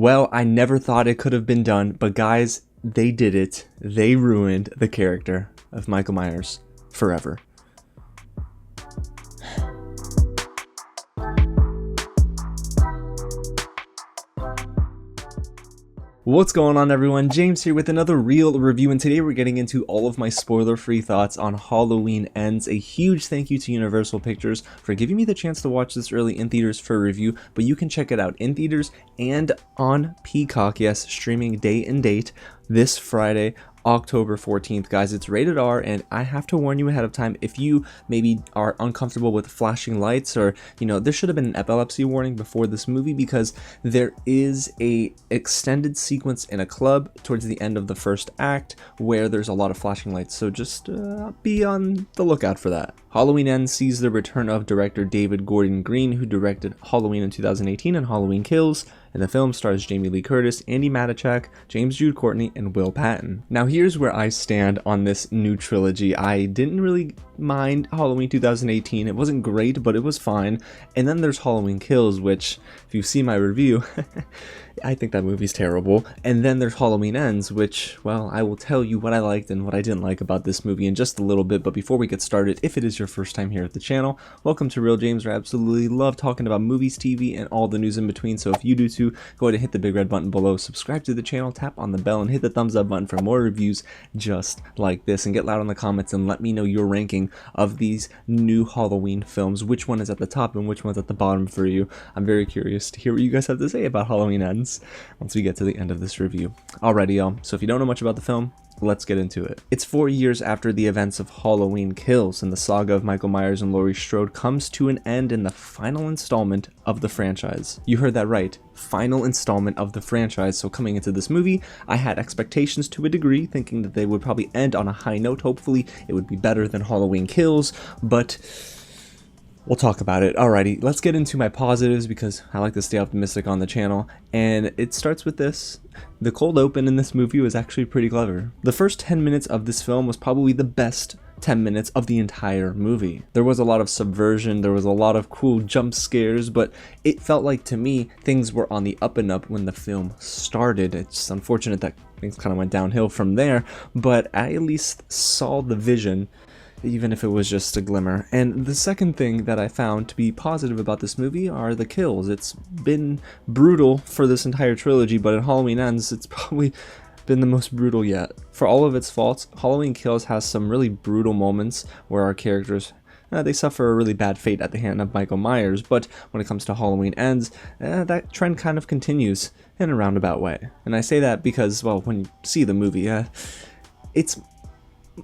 Well, I never thought it could have been done, but guys, they did it. They ruined the character of Michael Myers forever. What's going on, everyone? James here with another real review, and today we're getting into all of my spoiler-free thoughts on Halloween Ends. A huge thank you to Universal Pictures for giving me the chance to watch this early in theaters for a review, but you can check it out in theaters and on Peacock, yes, streaming day and date this Friday, October 14th, guys. It's rated R, and I have to warn you ahead of time, if you maybe are uncomfortable with flashing lights, or there should have been an epilepsy warning before this movie, because there is a extended sequence in a club towards the end of the first act where there's a lot of flashing lights, so just be on the lookout for that. Halloween Ends sees the return of director David Gordon Green, who directed Halloween in 2018 and Halloween Kills, and the film stars Jamie Lee Curtis, Andi Matichak, James Jude Courtney, and Will Patton. Now here's where I stand on this new trilogy. I didn't really mind Halloween 2018. It wasn't great, but it was fine. And then there's Halloween Kills, which, if you see my review, I think that movie's terrible. And then there's Halloween Ends, which, well, I will tell you what I liked and what I didn't like about this movie in just a little bit. But before we get started, if it is your first time here at the channel, welcome to Real James, where I absolutely love talking about movies, TV, and all the news in between. So if you do too, go ahead and hit the big red button below, subscribe to the channel, tap on the bell, and hit the thumbs up button for more reviews just like this. And get loud in the comments and let me know your ranking of these new Halloween films. Which one is at the top and which one's at the bottom for you? I'm very curious to hear what you guys have to say about Halloween Ends once we get to the end of this review. Alrighty, y'all. So if you don't know much about the film, let's get into it. It's 4 years after the events of Halloween Kills, and the saga of Michael Myers and Laurie Strode comes to an end in the final installment of the franchise. You heard that right, final installment of the franchise. So coming into this movie, I had expectations to a degree, thinking that they would probably end on a high note. Hopefully it would be better than Halloween Kills, but we'll talk about it. Alrighty, let's get into my positives, because I like to stay optimistic on the channel, and it starts with this. The cold open in this movie was actually pretty clever. The first 10 minutes of this film was probably the best 10 minutes of the entire movie. There was a lot of subversion, there was a lot of cool jump scares, but it felt like, to me, things were on the up and up when the film started. It's unfortunate that things kind of went downhill from there, but I at least saw the vision, even if it was just a glimmer. And the second thing that I found to be positive about this movie are the kills. It's been brutal for this entire trilogy, but in Halloween Ends, it's probably been the most brutal yet. For all of its faults, Halloween Kills has some really brutal moments where our characters, they suffer a really bad fate at the hand of Michael Myers, but when it comes to Halloween Ends, that trend kind of continues in a roundabout way. And I say that because, well, when you see the movie,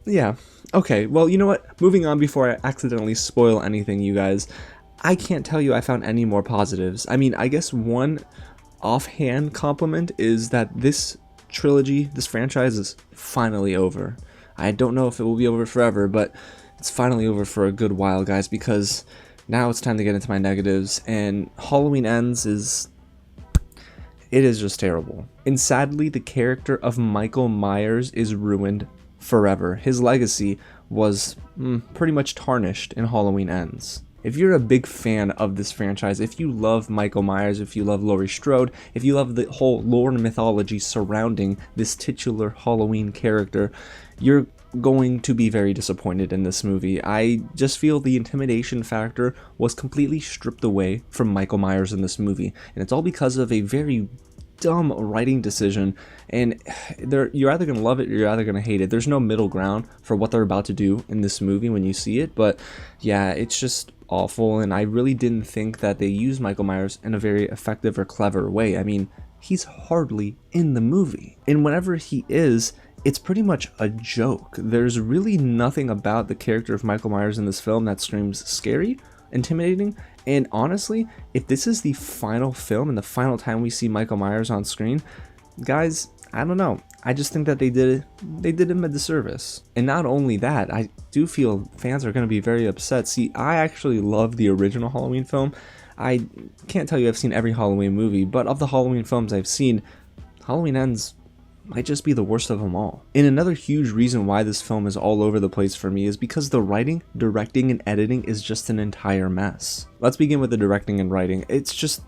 yeah. Okay, well, you know what? Moving on before I accidentally spoil anything, you guys, I can't tell you I found any more positives. I mean, I guess one offhand compliment is that this trilogy, this franchise, is finally over. I don't know if it will be over forever, but it's finally over for a good while, guys, because now it's time to get into my negatives, and Halloween Ends is just terrible. And sadly, the character of Michael Myers is ruined forever. His legacy was pretty much tarnished in Halloween Ends. If you're a big fan of this franchise, if you love Michael Myers, if you love Laurie Strode, if you love the whole lore and mythology surrounding this titular Halloween character, you're going to be very disappointed in this movie. I just feel the intimidation factor was completely stripped away from Michael Myers in this movie, and it's all because of a very dumb writing decision, and you're either gonna love it or you're either gonna hate it. There's no middle ground for what they're about to do in this movie when you see it, but yeah, it's just awful, and I really didn't think that they used Michael Myers in a very effective or clever way. I mean, he's hardly in the movie, and whenever he is, it's pretty much a joke. There's really nothing about the character of Michael Myers in this film that screams scary, intimidating, and honestly, if this is the final film and the final time we see Michael Myers on screen, guys, I don't know. I just think that they did him a disservice. And not only that, I do feel fans are going to be very upset. See, I actually love the original Halloween film. I can't tell you I've seen every Halloween movie, but of the Halloween films I've seen, Halloween Ends might just be the worst of them all. And another huge reason why this film is all over the place for me is because the writing, directing, and editing is just an entire mess. Let's begin with the directing and writing. It's just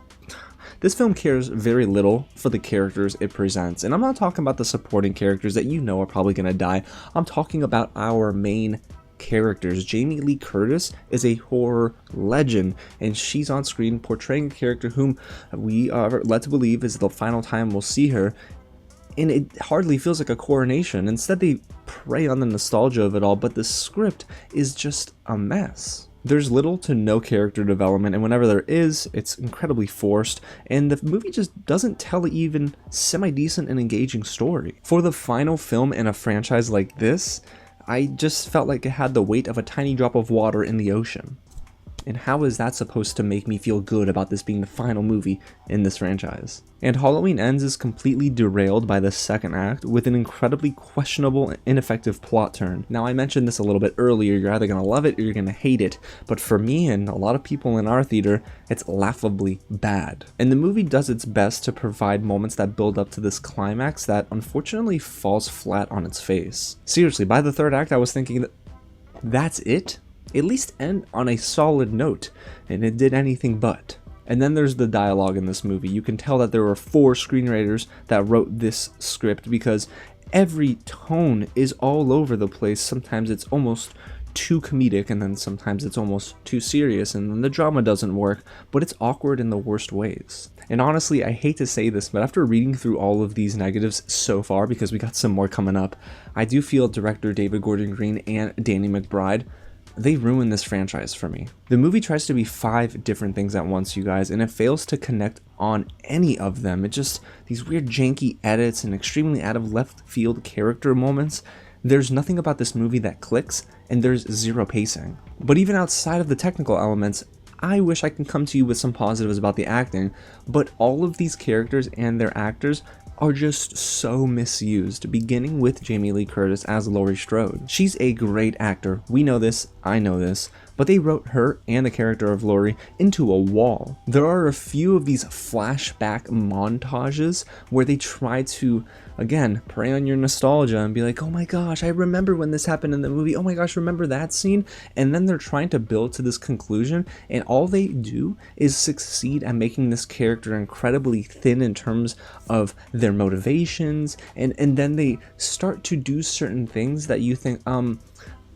this film cares very little for the characters it presents. And I'm not talking about the supporting characters that you know are probably going to die. I'm talking about our main characters. Jamie Lee Curtis is a horror legend, and she's on screen portraying a character whom we are led to believe is the final time we'll see her, and it hardly feels like a coronation. Instead, they prey on the nostalgia of it all, but the script is just a mess. There's little to no character development, and whenever there is, it's incredibly forced, and the movie just doesn't tell even semi-decent and engaging story. For the final film in a franchise like this, I just felt like it had the weight of a tiny drop of water in the ocean. And how is that supposed to make me feel good about this being the final movie in this franchise? And Halloween Ends is completely derailed by the second act with an incredibly questionable and ineffective plot turn. Now, I mentioned this a little bit earlier, you're either going to love it or you're going to hate it, but for me and a lot of people in our theater, it's laughably bad. And the movie does its best to provide moments that build up to this climax that unfortunately falls flat on its face. Seriously, by the third act, I was thinking that's it? At least end on a solid note, and it did anything but. And then there's the dialogue in this movie. You can tell that there were 4 screenwriters that wrote this script because every tone is all over the place. Sometimes it's almost too comedic, and then sometimes it's almost too serious, and then the drama doesn't work, but it's awkward in the worst ways. And honestly, I hate to say this, but after reading through all of these negatives so far, because we got some more coming up, I do feel director David Gordon Green and Danny McBride, they ruined this franchise for me. The movie tries to be 5 different things at once, you guys, and it fails to connect on any of them. It just, these weird janky edits and extremely out of left field character moments. There's nothing about this movie that clicks, and there's zero pacing. But even outside of the technical elements, I wish I can come to you with some positives about the acting, but all of these characters and their actors are just so misused, beginning with Jamie Lee Curtis as Laurie Strode. She's a great actor, we know this, I know this, but they wrote her and the character of Laurie into a wall. There are a few of these flashback montages where they try to, again, prey on your nostalgia and be like, oh my gosh, I remember when this happened in the movie, oh my gosh, remember that scene? And then they're trying to build to this conclusion, and all they do is succeed at making this character incredibly thin in terms of their motivations, and then they start to do certain things that you think,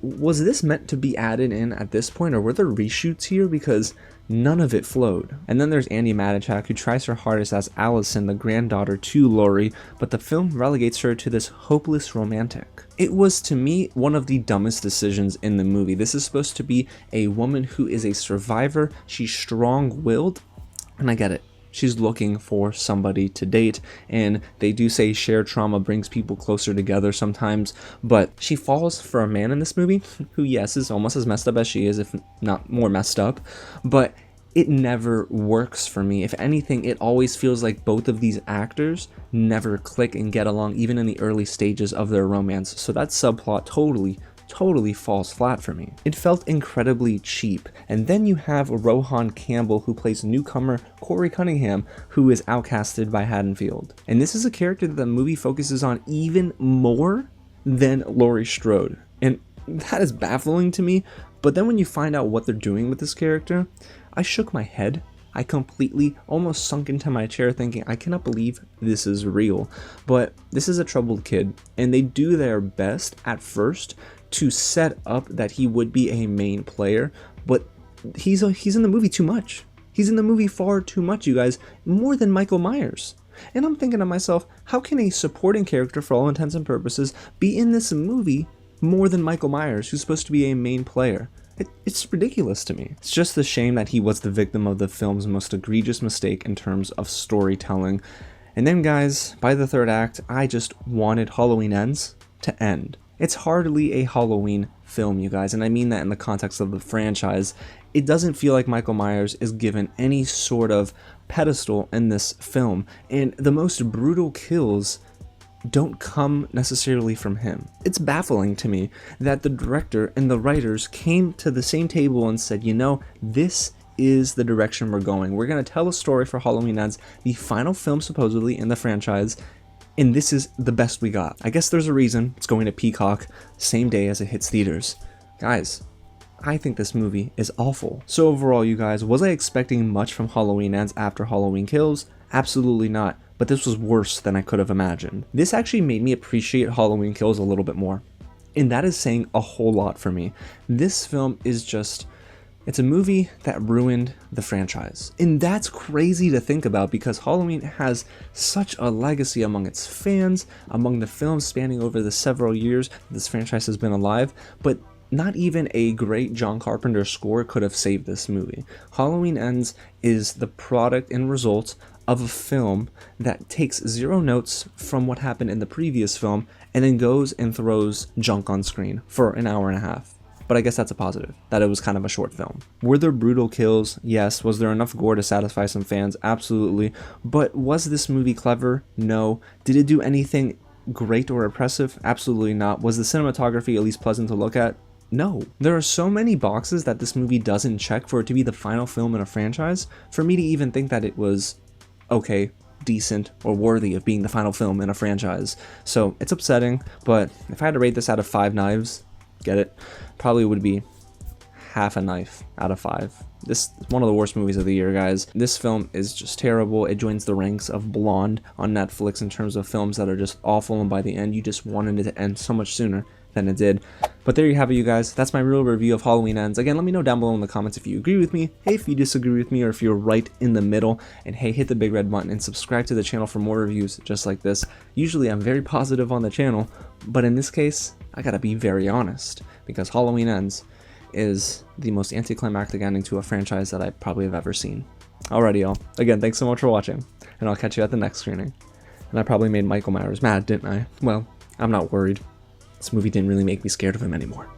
was this meant to be added in at this point, or were there reshoots here? Because none of it flowed. And then there's Andi Matichak, who tries her hardest as Allison, the granddaughter to Laurie, but the film relegates her to this hopeless romantic. It was, to me, one of the dumbest decisions in the movie. This is supposed to be a woman who is a survivor, she's strong-willed, and I get it. She's looking for somebody to date, and they do say shared trauma brings people closer together sometimes, but she falls for a man in this movie who, yes, is almost as messed up as she is, if not more messed up, but it never works for me. If anything, it always feels like both of these actors never click and get along, even in the early stages of their romance, so that subplot totally falls flat for me. It felt incredibly cheap. And then you have Rohan Campbell, who plays newcomer Corey Cunningham, who is outcasted by Haddonfield. And this is a character that the movie focuses on even more than Laurie Strode. And that is baffling to me. But then when you find out what they're doing with this character, I shook my head. I completely almost sunk into my chair thinking, I cannot believe this is real. But this is a troubled kid, and they do their best at first to set up that he would be a main player, but he's in the movie too much. He's in the movie far too much, you guys, more than Michael Myers. And I'm thinking to myself, how can a supporting character, for all intents and purposes, be in this movie more than Michael Myers, who's supposed to be a main player? It's ridiculous to me. It's just a shame that he was the victim of the film's most egregious mistake in terms of storytelling. And then, guys, by the third act, I just wanted Halloween Ends to end. It's hardly a Halloween film, you guys, and I mean that in the context of the franchise. It doesn't feel like Michael Myers is given any sort of pedestal in this film, and the most brutal kills don't come necessarily from him. It's baffling to me that the director and the writers came to the same table and said, you know, this is the direction we're going. We're going to tell a story for Halloween Ends, the final film supposedly in the franchise, and this is the best we got. I guess there's a reason it's going to Peacock same day as it hits theaters. Guys, I think this movie is awful. So overall, you guys, was I expecting much from Halloween Ends after Halloween Kills? Absolutely not, but this was worse than I could have imagined. This actually made me appreciate Halloween Kills a little bit more, and that is saying a whole lot for me. This film is just, it's a movie that ruined the franchise. And that's crazy to think about because Halloween has such a legacy among its fans, among the films spanning over the several years this franchise has been alive, but not even a great John Carpenter score could have saved this movie. Halloween Ends is the product and result of a film that takes zero notes from what happened in the previous film and then goes and throws junk on screen for an hour and a half. But I guess that's a positive, that it was kind of a short film. Were there brutal kills? Yes. Was there enough gore to satisfy some fans? Absolutely. But was this movie clever? No. Did it do anything great or impressive? Absolutely not. Was the cinematography at least pleasant to look at? No. There are so many boxes that this movie doesn't check for it to be the final film in a franchise, for me to even think that it was okay, decent, or worthy of being the final film in a franchise. So it's upsetting, but if I had to rate this out of 5 knives, get it, probably would be half a knife out of 5. This is one of the worst movies of the year, guys. This film is just terrible. It joins the ranks of Blonde on Netflix in terms of films that are just awful, and by the end you just wanted it to end so much sooner than it did. But there you have it, you guys. That's my real review of Halloween Ends. Again, let me know down below in the comments if you agree with me, hey, if you disagree with me, or if you're right in the middle. And hey, hit the big red button and subscribe to the channel for more reviews just like this. Usually I'm very positive on the channel, but in this case, I gotta be very honest, because Halloween Ends is the most anticlimactic ending to a franchise that I probably have ever seen. Alrighty, y'all. Again, thanks so much for watching, and I'll catch you at the next screening. And I probably made Michael Myers mad, didn't I? Well, I'm not worried. This movie didn't really make me scared of him anymore.